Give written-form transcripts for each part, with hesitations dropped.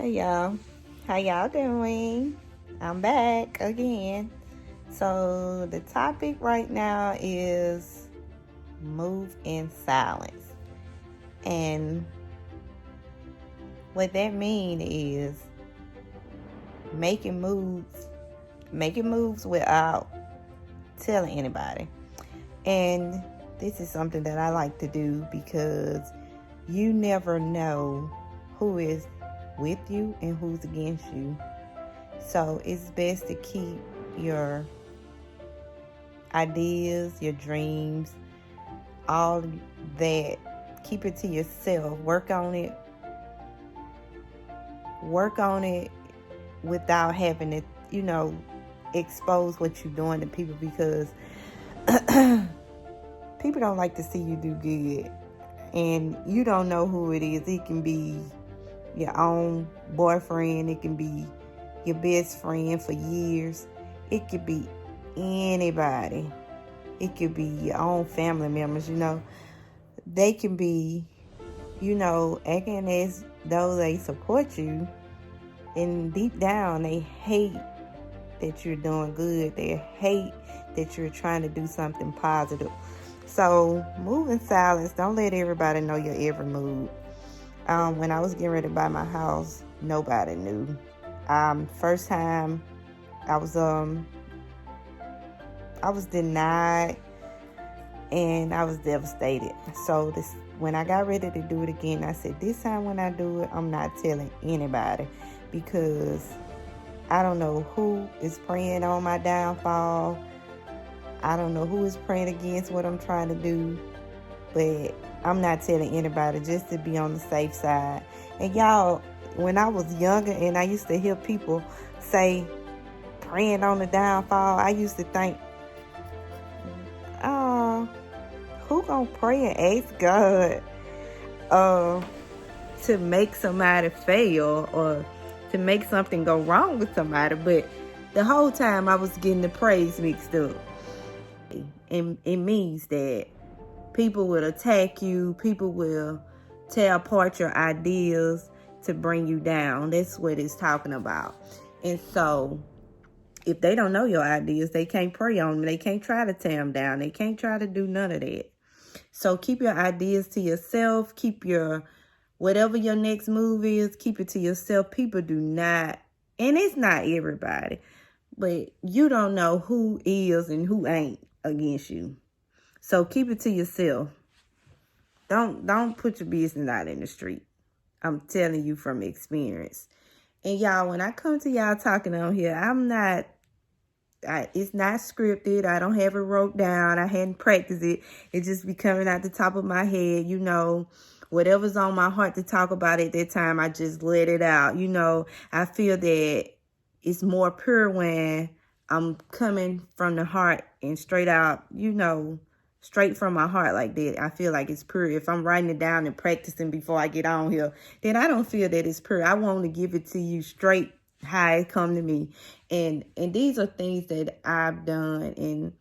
Hey y'all, how y'all doing? I'm back again. So the topic right now is move in silence. And what that means is making moves, making moves without telling anybody. And this is something that I like to do because you never know who is with you and who's against you. So it's best to keep your ideas, your dreams, all that. Keep it to yourself. Work on it. Work on it without having to, expose what you're doing to people because people don't like to see you do good. And you don't know who it is. It can be your own boyfriend. It can be your best friend for years. It could be anybody. It could be your own family members, They can be, acting as though they support you. And deep down, they hate that you're doing good. They hate that you're trying to do something positive. So move in silence. Don't let everybody know your every move. When I was getting ready to buy my house, nobody knew. First time I was denied and I was devastated. So when I got ready to do it again, I said, this time when I do it, I'm not telling anybody because I don't know who is praying on my downfall. I don't know who is praying against what I'm trying to do, but I'm not telling anybody just to be on the safe side. And y'all, when I was younger and I used to hear people say praying on the downfall, I used to think, oh, who gonna pray and ask God to make somebody fail or to make something go wrong with somebody? But the whole time I was getting the praise mixed up. And it means that people will attack you. People will tear apart your ideas to bring you down. That's what it's talking about. And so if they don't know your ideas, they can't pray on them. They can't try to tear them down. They can't try to do none of that. So keep your ideas to yourself. Keep whatever your next move is, keep it to yourself. People do not, and it's not everybody, but you don't know who is and who ain't against you. So keep it to yourself. Don't put your business out in the street. I'm telling you from experience. And y'all, when I come to y'all talking on here, it's not scripted. I don't have it wrote down. I hadn't practiced it. It just be coming out the top of my head. Whatever's on my heart to talk about at that time, I just let it out. I feel that it's more pure when I'm coming from the heart and straight out, straight from my heart like that. I feel like it's pure. If I'm writing it down and practicing before I get on here, then I don't feel that it's pure. I want to give it to you straight how it come to me. And these are things that I've done. And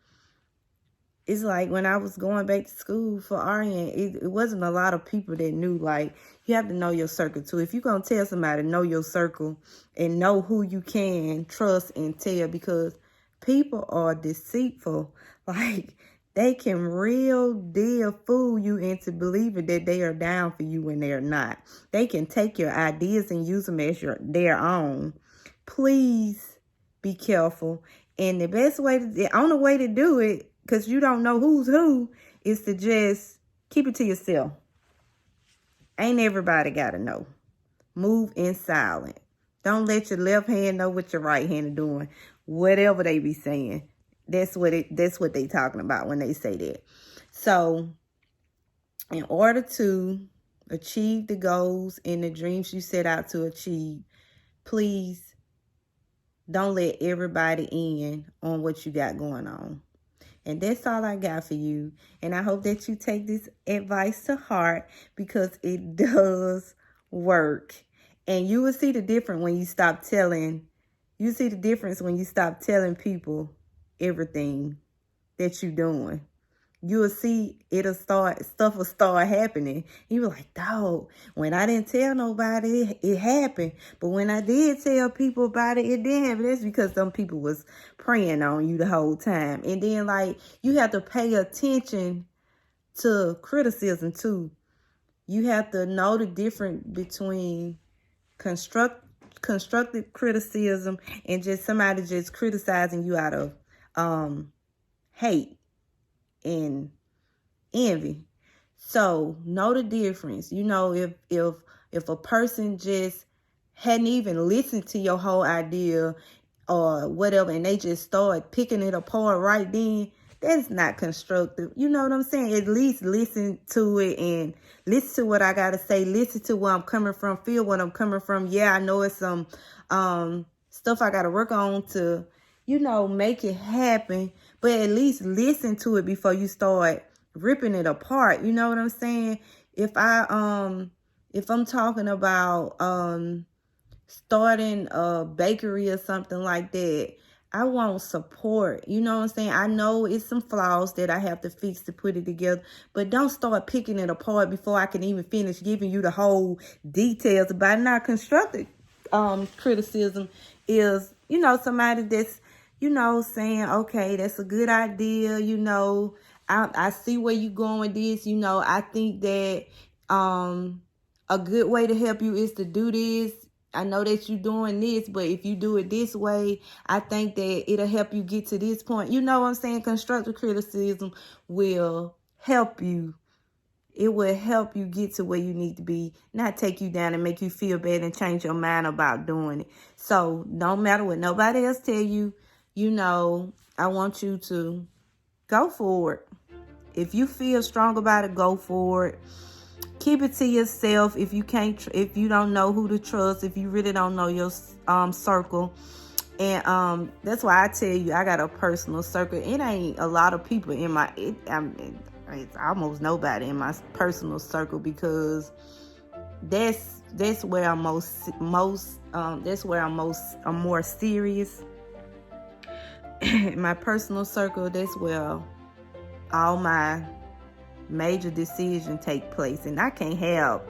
it's like when I was going back to school for RN, it wasn't a lot of people that knew. Like, you have to know your circle too. If you're going to tell somebody, know your circle and know who you can trust and tell, because people are deceitful. Like, they can real deal fool you into believing that they are down for you when they're not. They can take your ideas and use them as their own. Please be careful. And the only way to do it, because you don't know who's who, is to just keep it to yourself. Ain't everybody got to know. Move in silence. Don't let your left hand know what your right hand is doing. Whatever they be saying. That's what they talking about when they say that. So, in order to achieve the goals and the dreams you set out to achieve, please don't let everybody in on what you got going on. And that's all I got for you. And I hope that you take this advice to heart, because it does work. And you will see the difference when you stop telling. You see the difference when you stop telling people everything that you're doing. you'll see stuff will start happening. You were like, dog, when I didn't tell nobody, it happened. But when I did tell people about it, it didn't happen. That's because some people was preying on you the whole time. And then, like, you have to pay attention to criticism too. You have to know the difference between constructive criticism and just somebody just criticizing you out of hate and envy. So know the difference. You know, if a person just hadn't even listened to your whole idea or whatever, and they just start picking it apart right then, that's not constructive. You know what I'm saying? At least listen to it and listen to what I gotta say. Listen to where I'm coming from. Feel what I'm coming from. Yeah, I know it's some stuff I gotta work on to, make it happen. But at least listen to it before you start ripping it apart. You know what I'm saying? If I'm talking about starting a bakery or something like that, I want support. You know what I'm saying? I know it's some flaws that I have to fix to put it together, but don't start picking it apart before I can even finish giving you the whole details about it. Now, constructive criticism is, somebody that's, saying, okay, that's a good idea. I see where you're going with this. I think that a good way to help you is to do this. I know that you're doing this, but if you do it this way, I think that it'll help you get to this point. You know what I'm saying? Constructive criticism will help you. It will help you get to where you need to be, not take you down and make you feel bad and change your mind about doing it. So no matter what nobody else tell you, I want you to go for it. If you feel strong about it, go for it. Keep it to yourself. If you don't know who to trust, if you really don't know your circle. And that's why I tell you, I got a personal circle. It ain't a lot of people in it's almost nobody in my personal circle, because that's where I'm I'm more serious. My personal circle, that's where all my major decisions take place, and I can't have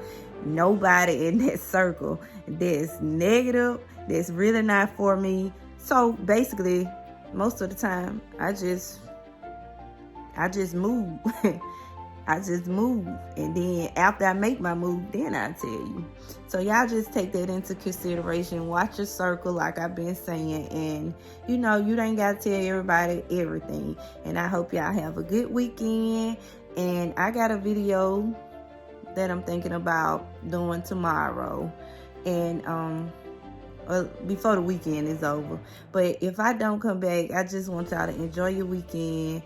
nobody in that circle that's negative, that's really not for me. So basically, most of the time, I just move. I just move, and then after I make my move, then I tell you. So y'all just take that into consideration. Watch your circle, like I've been saying, and you ain't got to tell everybody everything. And I hope y'all have a good weekend. And I got a video that I'm thinking about doing tomorrow, and before the weekend is over. But if I don't come back, I just want y'all to enjoy your weekend,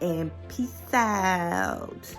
and peace out.